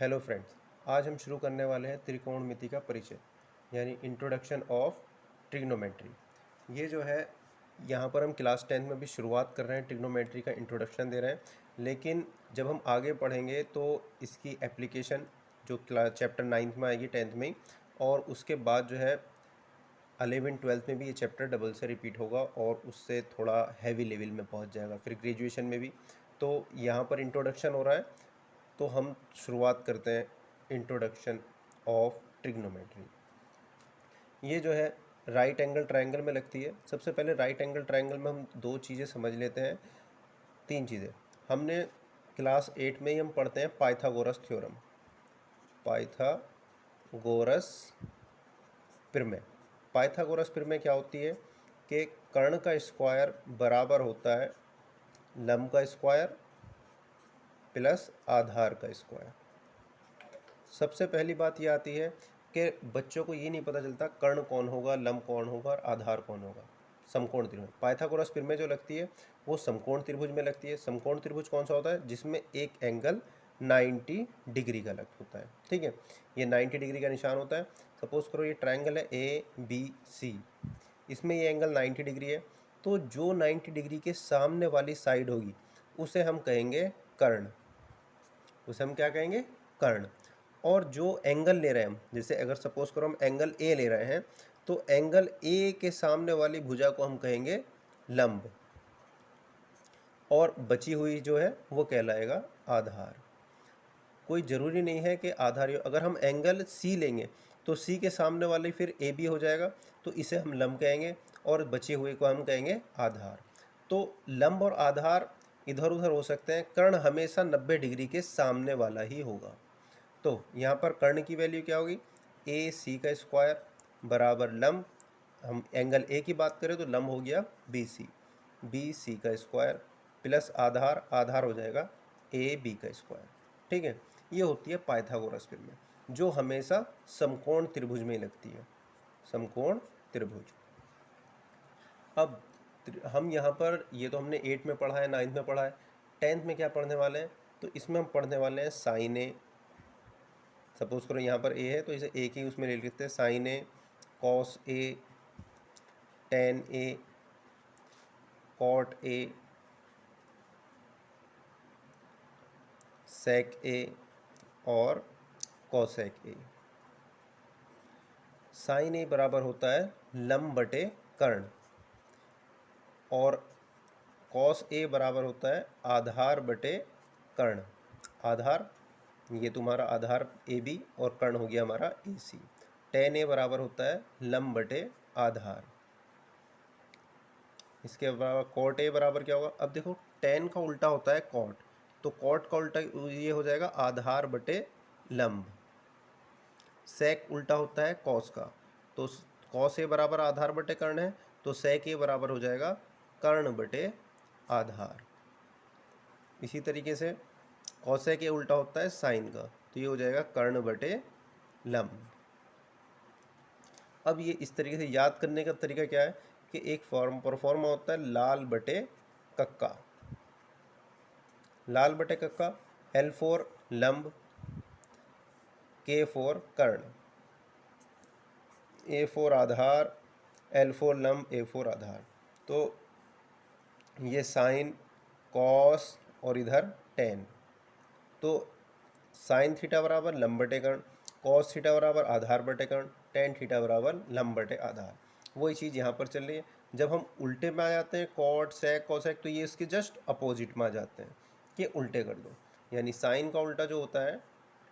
Hello friends, आज हम शुरू करने वाले हैं त्रिकोणमिति का परिचय यानी इंट्रोडक्शन ऑफ ट्रिग्नोमेट्री। ये जो है यहाँ पर हम क्लास 10 में भी शुरुआत कर रहे हैं, ट्रिग्नोमेट्री का इंट्रोडक्शन दे रहे हैं। लेकिन जब हम आगे पढ़ेंगे तो इसकी एप्लीकेशन जो क्लास चैप्टर 9th में आएगी, 10th में ही, और उसके बाद जो है 11th-12th में भी ये चैप्टर डबल से रिपीट होगा और उससे थोड़ा हैवी लेवल में पहुँच जाएगा, फिर ग्रेजुएशन में भी। तो यहाँ पर इंट्रोडक्शन हो रहा है, तो हम शुरुआत करते हैं इंट्रोडक्शन ऑफ ट्रिग्नोमेट्री। ये जो है राइट एंगल ट्रायंगल में लगती है। सबसे पहले राइट एंगल ट्रायंगल में हम दो चीज़ें समझ लेते हैं, तीन चीज़ें। हमने क्लास 8 में ही हम पढ़ते हैं पाइथागोरस थ्योरम, पाइथागोरस प्रमेय। पाइथागोरस प्रमेय क्या होती है कि कर्ण का स्क्वायर बराबर होता है लंब का स्क्वायर प्लस आधार का स्क्वायर। सबसे पहली बात ये आती है कि बच्चों को ये नहीं पता चलता कर्ण कौन होगा, लंब कौन होगा और आधार कौन होगा। समकोण त्रिभुज, पाइथागोरस प्रमेय जो लगती है वो समकोण त्रिभुज में लगती है। समकोण त्रिभुज कौन सा होता है? जिसमें एक एंगल 90 डिग्री का लग होता है। ठीक है, ये 90 डिग्री का निशान होता है। सपोज करो ये ट्रायंगल है ABC, इसमें ये एंगल 90 डिग्री है, तो जो 90 डिग्री के सामने वाली साइड होगी उसे हम कहेंगे कर्ण। उसे हम क्या कहेंगे? कर्ण। और जो एंगल ले रहे हैं हम, जैसे अगर सपोज करो हम एंगल ए ले रहे हैं, तो एंगल ए के सामने वाली भुजा को हम कहेंगे लंब, और बची हुई जो है वो कहलाएगा आधार। कोई ज़रूरी नहीं है कि आधार, अगर हम एंगल सी लेंगे तो सी के सामने वाली फिर ए बी हो जाएगा, तो इसे हम लंब कहेंगे और बचे हुए को हम कहेंगे आधार। तो लंब और आधार इधर उधर हो सकते हैं, कर्ण हमेशा 90 डिग्री के सामने वाला ही होगा। तो यहाँ पर कर्ण की वैल्यू क्या होगी? ए सी का स्क्वायर बराबर लंब, हम एंगल ए की बात करें तो लंब हो गया बी सी का स्क्वायर प्लस आधार, आधार हो जाएगा ए बी का स्क्वायर। ठीक है, ये होती है पाइथागोरस प्रमेय, जो हमेशा समकोण त्रिभुज में लगती है, समकोण त्रिभुज। अब हम यहाँ पर, ये तो हमने 8 में पढ़ा है, 9th में पढ़ा है, 10th में क्या पढ़ने वाले हैं? तो इसमें हम पढ़ने वाले हैं साइन ए। सपोज करो यहाँ पर ए है तो इसे ए की उसमें ले लेते हैं, sine A, cos A, tan A, cot A, sec A और कॉसेक ए। साइन ए बराबर होता है लंब बटे कर्ण, और कॉस ए बराबर होता है आधार बटे कर्ण। आधार, ये तुम्हारा आधार ए बी और कर्ण हो गया हमारा ए सी। टेन ए बराबर होता है लंब बटे आधार। इसके बराबर कॉट ए बराबर क्या होगा? अब देखो, टेन का उल्टा होता है कॉट, तो कॉट का उल्टा ये हो जाएगा आधार बटे लंब। सेक उल्टा होता है कॉस का, तो कॉस ए बराबर आधार बटे कर्ण है, तो सेक ए बराबर हो जाएगा कर्ण बटे आधार। इसी तरीके से कॉसेक ए उल्टा होता है साइन का, तो ये हो जाएगा कर्ण बटे लंब। अब ये इस तरीके से याद करने का तरीका क्या है कि एक परफॉर्मा होता है लाल बटे कक्का। लाल बटे कक्का, L फोर लंब, K फोर कर्ण, A फोर आधार, L फोर लंब, A फोर आधार। तो ये साइन, कॉस और इधर टेन, तो साइन थीटा बराबर लंब बटे कर्ण, कॉस थीटा बराबर आधार बटे कर्ण, टेन थीटा बराबर लंब बटे आधार। वही चीज़ यहाँ पर चल रही है। जब हम उल्टे में आ जाते हैं, कॉट सेक कॉसेक, तो ये इसके जस्ट अपोजिट में आ जाते हैं कि उल्टे कर दो। यानी साइन का उल्टा जो होता है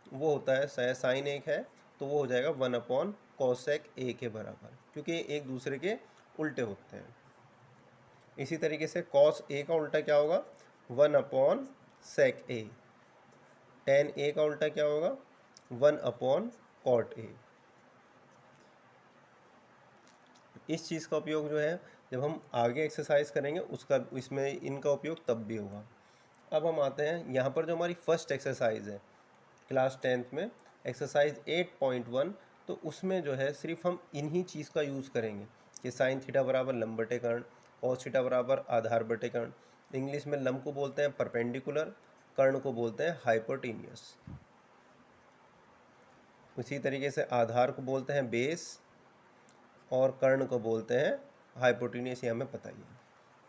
वो होता है, साइन एक है तो वो हो जाएगा 1 कॉसेक ए के बराबर, क्योंकि एक दूसरे के उल्टे होते हैं। इसी तरीके से कॉस ए का उल्टा क्या होगा? 1/सेक ए। टेन ए का उल्टा क्या होगा? 1/कॉट ए। इस चीज़ का उपयोग जो है जब हम आगे एक्सरसाइज करेंगे उसका, इसमें इनका उपयोग तब भी होगा। अब हम आते हैं यहाँ पर, जो हमारी फर्स्ट एक्सरसाइज है क्लास 10th में, एक्सरसाइज 8.1, तो उसमें जो है सिर्फ हम इन्हीं चीज़ का यूज़ करेंगे कि साइन थीटा बराबर लंब बटे कर्ण, कॉस थीटा बराबर आधार बटे कर्ण। इंग्लिश में लंब को बोलते हैं परपेंडिकुलर, कर्ण को बोलते हैं हाइपोटेन्यूस। उसी तरीके से आधार को बोलते हैं बेस और कर्ण को बोलते हैं हाइपोटेन्यूस, ये हमें पता ही है।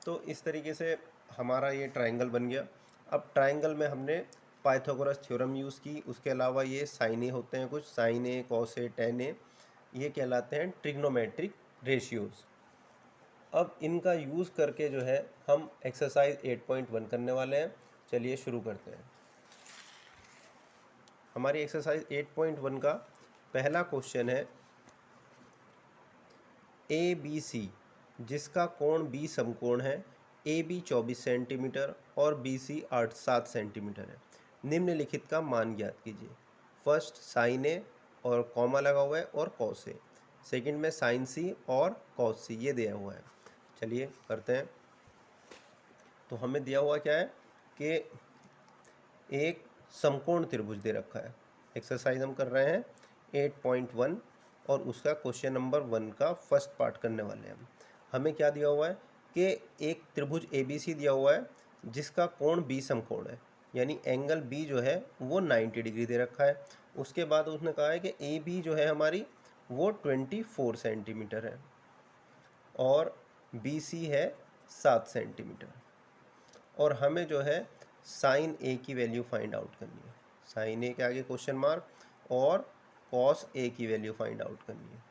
तो इस तरीके से हमारा ये ट्रायंगल बन गया। अब ट्रायंगल में हमने पाइथागोरस थ्योरम यूज़ की, उसके अलावा ये साइन ए होते हैं कुछ, sign A, cos A, tan ए, ये कहलाते हैं ट्रिग्नोमेट्रिक रेशियोज़। अब इनका यूज़ करके जो है हम एक्सरसाइज 8.1 करने वाले हैं। चलिए शुरू करते हैं। हमारी एक्सरसाइज 8.1 का पहला क्वेश्चन है ए बी सी, जिसका कोण बी समकोण है, ए बी 24 सेंटीमीटर और बी सी 7 सेंटीमीटर है, निम्नलिखित का मान ज्ञात कीजिए। फर्स्ट साइन ए और कॉमा लगा हुआ है और कॉस ए, सेकंड में साइन सी और कॉस सी, ये दिया हुआ है। चलिए करते हैं। तो हमें दिया हुआ क्या है कि एक समकोण त्रिभुज दे रखा है। एक्सरसाइज हम कर रहे हैं 8.1 और उसका क्वेश्चन नंबर 1 का फर्स्ट पार्ट करने वाले हैं हम। हमें क्या दिया हुआ है कि एक त्रिभुज ए बी सी दिया हुआ है जिसका कोण बी समकोण है, यानी एंगल बी जो है वो 90 डिग्री दे रखा है। उसके बाद उसने कहा है कि ए बी जो है हमारी वो 24 सेंटीमीटर है और बी सी है 7 सेंटीमीटर, और हमें जो है साइन ए की वैल्यू फाइंड आउट करनी है। साइन ए के आगे क्वेश्चन मार्क और कॉस ए की वैल्यू फाइंड आउट करनी है।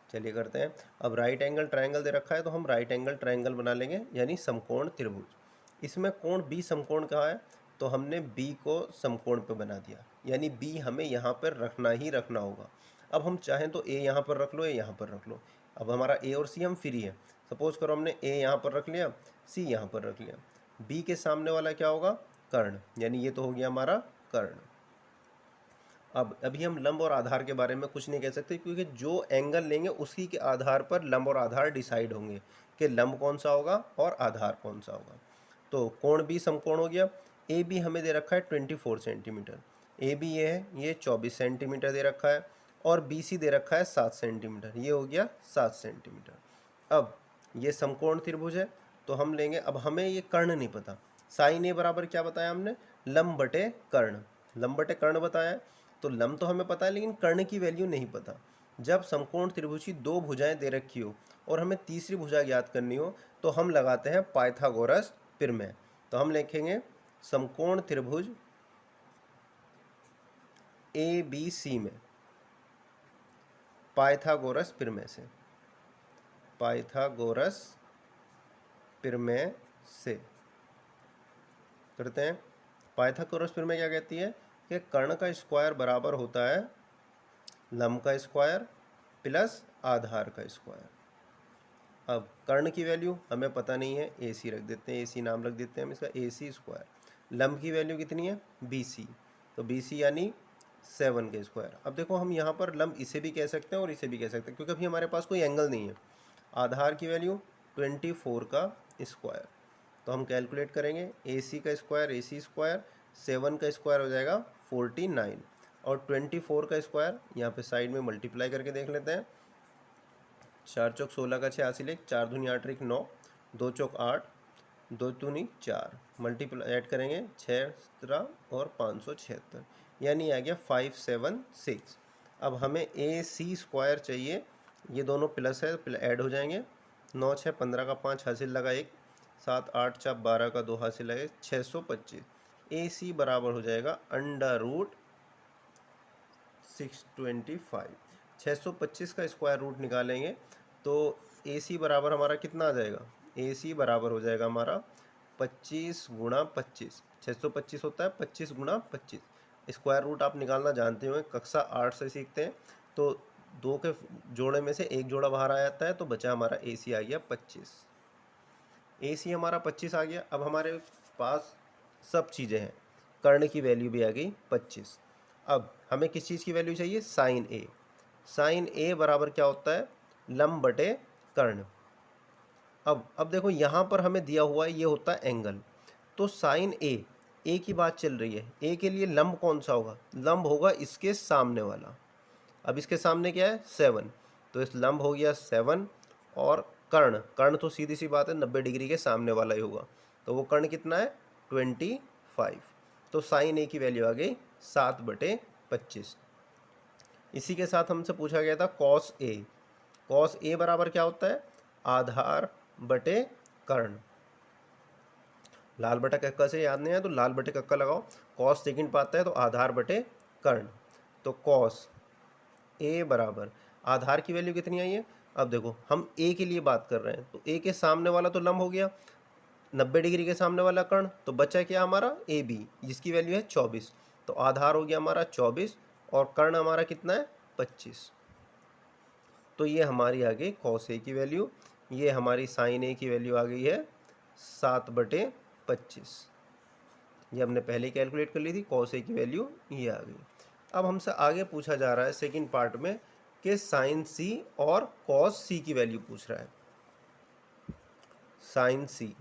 चलिए करते हैं। अब राइट एंगल ट्रायंगल दे रखा है तो हम राइट एंगल ट्रायंगल बना लेंगे, यानी समकोण त्रिभुज। इसमें कोण बी समकोण कहाँ है, तो हमने बी को समकोण पे बना दिया, यानी बी हमें यहाँ पर रखना ही रखना होगा। अब हम चाहें तो ए यहाँ पर रख लो, ए यहाँ पर रख लो। अब हमारा ए और सी हम फ्री है। सपोज करो हमने ए यहाँ पर रख लिया, सी यहाँ पर रख लिया। बी के सामने वाला क्या होगा, कर्ण, यानी ये तो हो गया हमारा कर्ण। अब अभी हम लंब और आधार के बारे में कुछ नहीं कह सकते, क्योंकि जो एंगल लेंगे उसी के आधार पर लंब और आधार डिसाइड होंगे कि लंब कौन सा होगा और आधार कौन सा होगा। तो कोण बी समकोण हो गया। ए बी हमें दे रखा है 24 सेंटीमीटर, ए बी ये है, ये 24 सेंटीमीटर दे रखा है, और बी सी दे रखा है 7 सेंटीमीटर, ये हो गया 7 सेंटीमीटर। अब ये समकोण त्रिभुज है तो हम लेंगे, अब हमें ये कर्ण नहीं पता। साइन ए बराबर क्या बताया हमने, लंब बटे कर्ण, लंब बटे कर्ण बताया है। तो लंब तो हमें पता है लेकिन कर्ण की वैल्यू नहीं पता। जब समकोण त्रिभुज की दो भुजाएं दे रखी हो और हमें तीसरी भुजा ज्ञात करनी हो तो हम लगाते हैं पाइथागोरस प्रमेय। तो हम लिखेंगे समकोण त्रिभुज ए बी सी में पाइथागोरस प्रमेय से, पाइथागोरस प्रमेय से करते हैं। पाइथागोरस प्रमेय क्या कहती है कि कर्ण का स्क्वायर बराबर होता है लंब का स्क्वायर प्लस आधार का स्क्वायर। अब कर्ण की वैल्यू हमें पता नहीं है, ए सी रख देते हैं, ए सी नाम रख देते हैं हम इसका, ए सी स्क्वायर। लंब की वैल्यू कितनी है, बी सी, तो बी सी यानी 7 के स्क्वायर। अब देखो हम यहाँ पर लंब इसे भी कह सकते हैं और इसे भी कह सकते हैं, क्योंकि अभी हमारे पास कोई एंगल नहीं है। आधार की वैल्यू 24 का स्क्वायर, तो हम कैलकुलेट करेंगे ए सी का स्क्वायर, ए सी स्क्वायर, 7 का स्क्वायर हो जाएगा 49, और 24 का स्क्वायर यहाँ पे साइड में मल्टीप्लाई करके देख लेते हैं। 4 चौक 16 का 86 लिख, 4 दूनी 8 रिक 9, 2 चौक 8, 2 दूनी 4, मल्टीप्लाई ऐड करेंगे 6 और 576, यानी आ गया 576। अब हमें ए सी स्क्वायर चाहिए, ये दोनों प्लस है ऐड हो जाएंगे। 9 6 15 का 5 हासिल लगा 1, 7 8 4 12 का 2 हासिल लगे 625। ए सी बराबर हो जाएगा अंडर रूट 625। 625 का स्क्वायर रूट निकालेंगे तो ए सी बराबर हमारा कितना आ जाएगा, ए सी बराबर हो जाएगा हमारा 25 गुणा 25। 625 होता है 25 गुणा 25। स्क्वायर रूट आप निकालना जानते हो, कक्षा 8 से सीखते हैं। तो दो के जोड़े में से एक जोड़ा बाहर आ जाता है, तो बचा हमारा ए सी आ गया 25। ए सी हमारा 25 आ गया। अब हमारे पास सब चीज़ें हैं, कर्ण की वैल्यू भी आ गई 25। अब हमें किस चीज़ की वैल्यू चाहिए, साइन ए। साइन ए बराबर क्या होता है, लंब बटे कर्ण। अब देखो यहाँ पर हमें दिया हुआ है ये होता है एंगल, तो साइन ए की बात चल रही है, ए के लिए लंब कौन सा होगा, लंब होगा इसके सामने वाला। अब इसके सामने क्या है 7, तो इस लंब हो गया 7, और कर्ण, कर्ण तो सीधी सी बात है 90 डिग्री के सामने वाला ही होगा, तो वो कर्ण कितना है 25। तो साइन ए की वैल्यू आ गई 7/25। इसी के साथ हमसे पूछा गया था कॉस ए। कॉस ए बराबर क्या होता है? आधार बटे कर्ण। लाल बटा कक्का से याद नहीं है तो लाल बटे कक्का लगाओ। कॉस सेकंड पाता है तो आधार बटे कर्ण। तो कॉस ए बराबर आधार की वैल्यू कितनी आई है? अब देखो हम ए के लिए बात कर रहे हैं तो ए के सामने वाला तो लंब हो गया, 90 डिग्री के सामने वाला कर्ण, तो बचा क्या हमारा ए बी, जिसकी वैल्यू है 24। तो आधार हो गया हमारा 24 और कर्ण हमारा कितना है? 25। तो ये हमारी आ गई कॉस ए की वैल्यू। ये हमारी साइन ए की वैल्यू आ गई है 7/25। ये हमने पहले कैलकुलेट कर ली थी, कॉस ए की वैल्यू ये आ गई। अब हमसे आगे पूछा जा रहा है सेकंड पार्ट में कि साइन सी और कॉस सी की वैल्यू पूछ रहा है। साइन सी,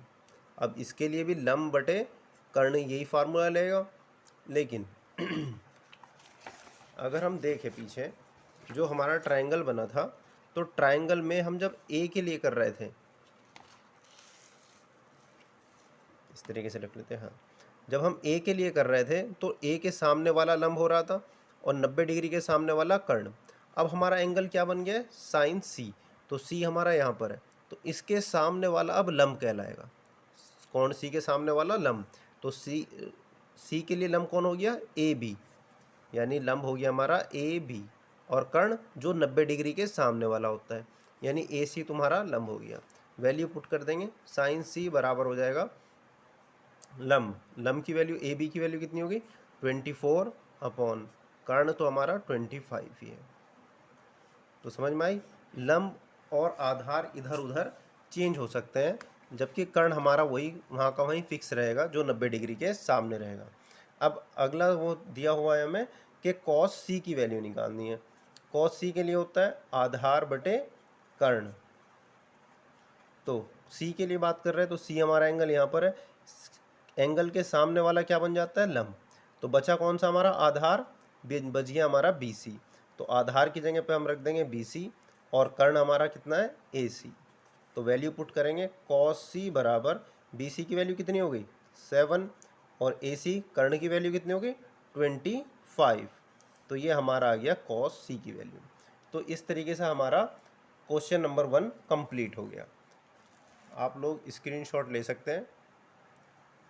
अब इसके लिए भी लंब बटे कर्ण यही फार्मूला लेगा, लेकिन अगर हम देखें पीछे जो हमारा ट्रायंगल बना था, तो ट्रायंगल में हम जब ए के लिए कर रहे थे, इस तरीके से लिख लेते हैं, हाँ, जब हम ए के लिए कर रहे थे तो ए के सामने वाला लंब हो रहा था और 90 डिग्री के सामने वाला कर्ण। अब हमारा एंगल क्या बन गया है? साइन सी। तो सी हमारा यहाँ पर है, तो इसके सामने वाला अब लंब कहलाएगा। कौन? सी के सामने वाला लंब। तो सी के लिए लंब कौन हो गया? ए बी, यानी लंब हो गया हमारा ए बी, और कर्ण जो 90 डिग्री के सामने वाला होता है, यानी ए सी तुम्हारा लंब हो गया। वैल्यू पुट कर देंगे, साइन सी बराबर हो जाएगा लंब की वैल्यू, ए बी की वैल्यू कितनी होगी? 24 अपॉन कर्ण तो हमारा 25 ही है। तो समझ में आई? लंब और आधार इधर उधर चेंज हो सकते हैं, जबकि कर्ण हमारा वही वहाँ का वहीं फिक्स रहेगा जो 90 डिग्री के सामने रहेगा। अब अगला वो दिया हुआ है हमें कि कॉस सी की वैल्यू निकालनी है। कॉस सी के लिए होता है आधार बटे कर्ण। तो सी के लिए बात कर रहे हैं तो सी हमारा एंगल यहाँ पर है, एंगल के सामने वाला क्या बन जाता है? लंब। तो बचा कौन सा हमारा? आधार। बच गया हमारा बी सी। तो आधार की जगह पे हम रख देंगे बी सी और कर्ण हमारा कितना है? ए सी। तो वैल्यू पुट करेंगे, कॉस सी बराबर बी सी की वैल्यू कितनी हो गई? 7, और ए सी कर्ण की वैल्यू कितनी हो गई? 25। तो ये हमारा आ गया कॉस सी की वैल्यू। तो इस तरीके से हमारा क्वेश्चन नंबर 1 कंप्लीट हो गया। आप लोग स्क्रीनशॉट ले सकते हैं।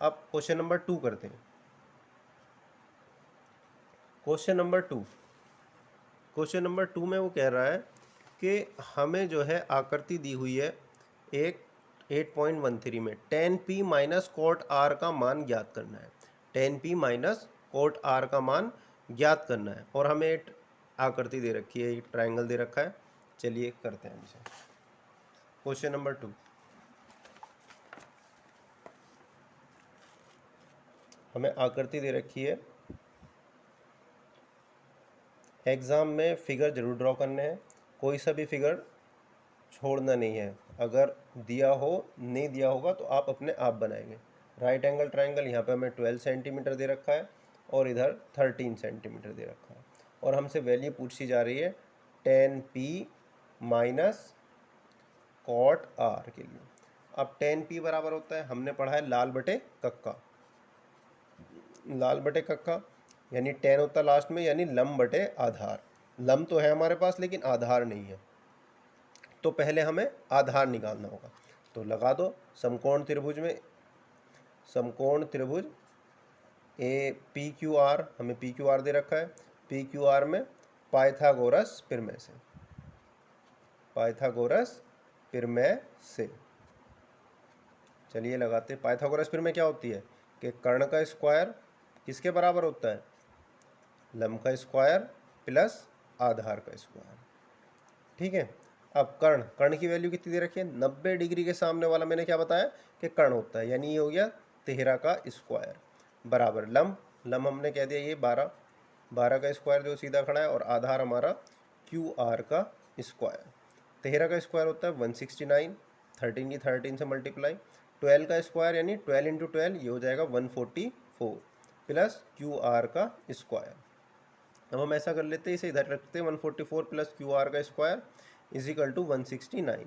अब क्वेश्चन नंबर 2 करते हैं। क्वेश्चन नंबर 2 में वो कह रहा है कि हमें जो है आकृति दी हुई है एक 8.13 में tan p minus cot r का मान ज्ञात करना है। tan p minus cot r का मान ज्ञात करना है और हमें एक आकृति दे रखी है, एक ट्रायंगल दे रखा है। चलिए करते हैं इसे। क्वेश्चन नंबर 2, हमें आकृति दे रखी है। एग्ज़ाम में फिगर ज़रूर ड्रॉ करने हैं, कोई सा भी फिगर छोड़ना नहीं है। अगर दिया हो नहीं दिया होगा तो आप अपने आप बनाएंगे। राइट एंगल ट्रायंगल यहाँ पे हमें 12 सेंटीमीटर दे रखा है और इधर 13 सेंटीमीटर दे रखा है, और हमसे वैल्यू पूछी जा रही है tan p minus cot r के लिए। अब tan p बराबर होता है, हमने पढ़ा है लाल बटे कक्का। लाल बटे कक्का यानी tan होता है लास्ट में, यानी लंब बटे आधार। लंब तो है हमारे पास लेकिन आधार नहीं है, तो पहले हमें आधार निकालना होगा। तो लगा दो समकोण त्रिभुज में, समकोण त्रिभुज ए पी क्यू आर, हमें पी क्यू आर दे रखा है। पी क्यू आर में पाइथागोरस प्रमेय से, पाइथागोरस प्रमेय से चलिए लगाते हैं। पाइथागोरस प्रमेय क्या होती है कि कर्ण का स्क्वायर किसके बराबर होता है? लंब का स्क्वायर प्लस आधार का स्क्वायर। ठीक है। अब कर्ण की वैल्यू कितनी दे रखी है? 90 डिग्री के सामने वाला मैंने क्या बताया कि कर्ण होता है, यानी ये हो गया 13 का स्क्वायर बराबर लंब हमने कह दिया ये 12 का स्क्वायर जो सीधा खड़ा है, और आधार हमारा क्यू आर का स्क्वायर। 13 का स्क्वायर होता है 169, 13 की 13 से मल्टीप्लाई, 12 का स्क्वायर यानी 12 इंटू 12 ये हो जाएगा 144 प्लस क्यू आर का स्क्वायर। अब हम ऐसा कर लेते हैं, इसे इधर रखते हैं, 144 प्लस क्यू आर का स्क्वायर इज इक्वल टू 169।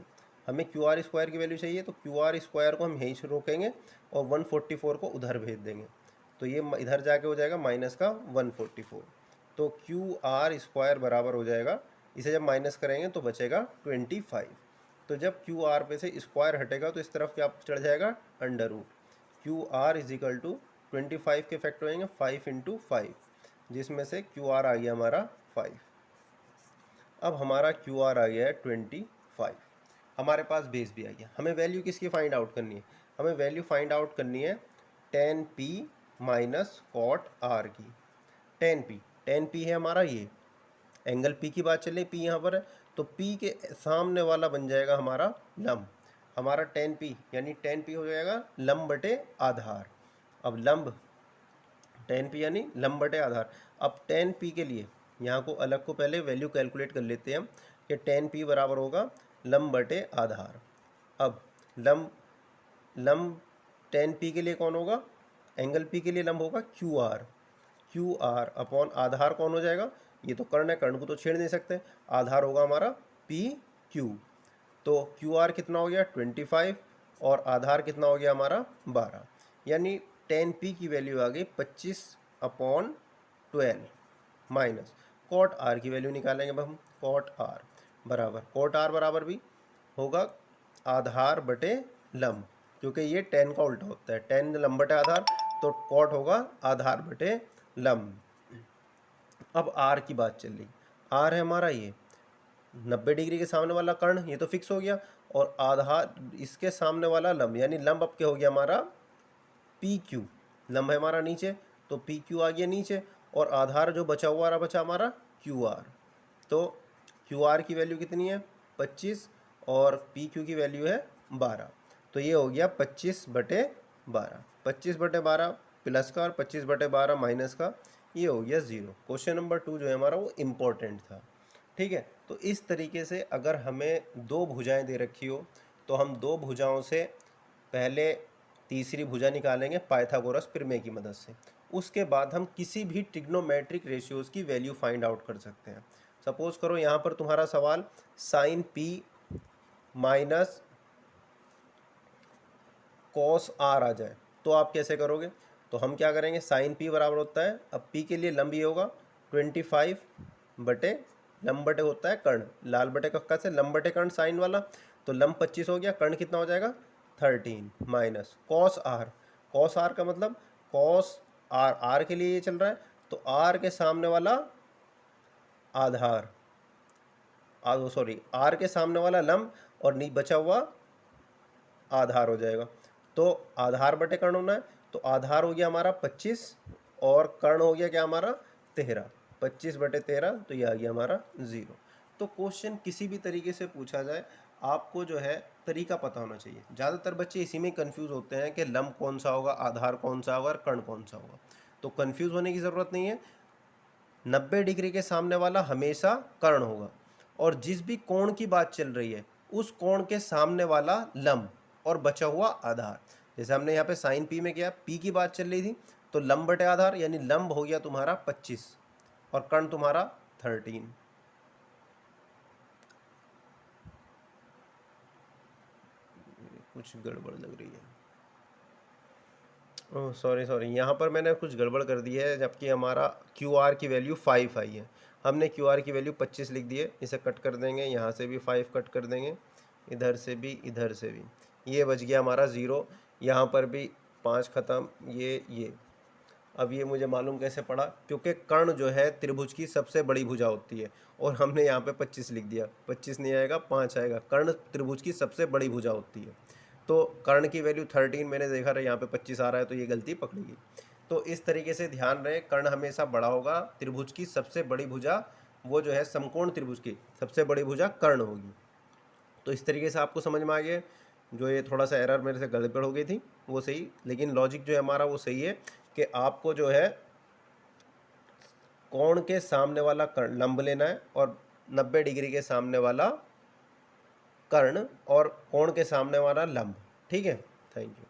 हमें क्यू आर स्क्वायर की वैल्यू चाहिए, तो क्यू आर स्क्वायर को हम यहीं से रोकेंगे और 144 को उधर भेज देंगे, तो ये इधर जाके हो जाएगा माइनस का 144 तो क्यू आर स्क्वायर बराबर हो जाएगा, इसे जब माइनस करेंगे तो बचेगा 25। तो जब क्यू आर पे से स्क्वायर हटेगा तो इस तरफ क्या चढ़ जाएगा, under root. Q R is equal to 25 के फैक्टर होंगे 5 इंटू 5, जिसमें से क्यू आर आ गया हमारा 5। अब हमारा क्यू आर आ गया है 25। हमारे पास बेस भी आ गया। हमें वैल्यू किसकी फाइंड आउट करनी है, हमें वैल्यू फाइंड आउट करनी है tan p minus cot r की। tan p है हमारा, ये एंगल p की बात चले, p यहाँ पर है, तो p के सामने वाला बन जाएगा हमारा लंब। हमारा tan p यानी tan p हो जाएगा लंब बटे आधार। अब लंब tan p यानी लंब बटे आधार। अब tan p के लिए यहाँ को अलग को पहले वैल्यू कैलकुलेट कर लेते हैं हम कि tan p बराबर होगा लंब बटे आधार। अब लंब tan p के लिए कौन होगा, एंगल p के लिए लंब होगा क्यू आर अपॉन आधार कौन हो जाएगा, ये तो कर्ण है, कर्ण को तो छेड़ नहीं सकते, आधार होगा हमारा पी क्यू। तो क्यू आर कितना हो गया 25 और आधार कितना हो गया हमारा 12, यानी tan p की वैल्यू आ गई 25/12 माइनस कॉट आर की वैल्यू निकालेंगे अब हम। कॉट आर बराबर भी होगा आधार बटे लंब, क्योंकि ये tan का उल्टा होता है, tan लंब बटे आधार, तो कॉट होगा आधार बटे लंब। अब आर की बात चल रही, आर है हमारा ये 90 डिग्री के सामने वाला कर्ण, ये तो फिक्स हो गया, और आधार इसके सामने वाला लंब, यानी लंब अब क्या हो गया हमारा पी क्यू। लंब है हमारा नीचे, तो पी क्यू आ गया नीचे, और आधार जो बचा हुआ बचा हमारा क्यू आर। तो क्यू आर की वैल्यू कितनी है 25 और पी क्यू की वैल्यू है 12, तो ये हो गया 25/12। 25/12 प्लस का और 25/12 माइनस का, ये हो गया 0। क्वेश्चन नंबर 2 जो है हमारा वो इम्पोर्टेंट था। ठीक है, तो इस तरीके से अगर हमें दो भुजाएं दे रखी हो तो हम दो भुजाओं से पहले तीसरी भुजा निकालेंगे पाइथागोरस प्रमेय की मदद से। उसके बाद हम किसी भी ट्रिग्नोमेट्रिक रेशियोज़ की वैल्यू फाइंड आउट कर सकते हैं। सपोज करो यहाँ पर तुम्हारा सवाल sine P minus cos R आ जाए, तो आप कैसे करोगे, तो हम क्या करेंगे, साइन पी बराबर होता है, अब पी के लिए लंब ये होगा 25 बटे लंब बटे होता है कर्ण, लाल बटे कक्का से लंब बटे कर्ण साइन वाला, तो लंब 25 हो गया, कर्ण कितना हो जाएगा 13 माइनस कॉस आर का मतलब कॉस आर के लिए ये चल रहा है, तो आर के सामने वाला आधार आर के सामने वाला लंब और नी बचा हुआ आधार हो जाएगा। तो आधार बटे कर्ण होना है, तो आधार हो गया हमारा 25 और कर्ण हो गया क्या हमारा 13, 25/13, तो ये आ गया हमारा 0। तो क्वेश्चन किसी भी तरीके से पूछा जाए, आपको जो है तरीका पता होना चाहिए। ज़्यादातर बच्चे इसी में कंफ्यूज होते हैं कि लंब कौन सा होगा, आधार कौन सा होगा और कर्ण कौन सा होगा। तो कंफ्यूज होने की ज़रूरत नहीं है, 90 डिग्री के सामने वाला हमेशा कर्ण होगा, और जिस भी कोण की बात चल रही है उस कोण के सामने वाला लंब और बचा हुआ आधार। जैसे हमने यहाँ पे साइन पी में किया, पी की बात चल रही थी, तो लंब बटे आधार, यानी लंब हो गया तुम्हारा 25 और कर्ण तुम्हारा 13। कुछ गड़बड़ लग रही है, ओह सॉरी, यहाँ पर मैंने कुछ गड़बड़ कर दी है, जबकि हमारा क्यू आर की वैल्यू 5 आई है। हमने क्यू आर की वैल्यू 25 लिख दी है, इसे कट कर देंगे, यहाँ से भी 5 कट कर देंगे, इधर से भी इधर से भी, ये बच गया हमारा 0, यहाँ पर भी 5 ख़त्म, ये। अब ये मुझे मालूम कैसे पड़ा, क्योंकि कर्ण जो है त्रिभुज की सबसे बड़ी भुजा होती है, और हमने यहाँ पे 25 लिख दिया, 25 नहीं आएगा 5 आएगा, कर्ण त्रिभुज की सबसे बड़ी भुजा होती है। तो कर्ण की वैल्यू 13 मैंने देखा रहा, यहाँ पे 25 आ रहा है, तो ये गलती पकड़ेगी। तो इस तरीके से ध्यान रहे, कर्ण हमेशा बड़ा होगा, त्रिभुज की सबसे बड़ी भुजा वो जो है समकोण त्रिभुज की सबसे बड़ी भुजा कर्ण होगी। तो इस तरीके से आपको समझ में आ गया, जो ये थोड़ा सा एरर मेरे से गड़बड़ हो गई थी वो सही, लेकिन लॉजिक जो है हमारा वो सही है कि आपको जो है कोण के सामने वाला कर्ण लंब लेना है और 90 डिग्री के सामने वाला कर्ण और कोण के सामने वाला लंब। ठीक है, थैंक यू।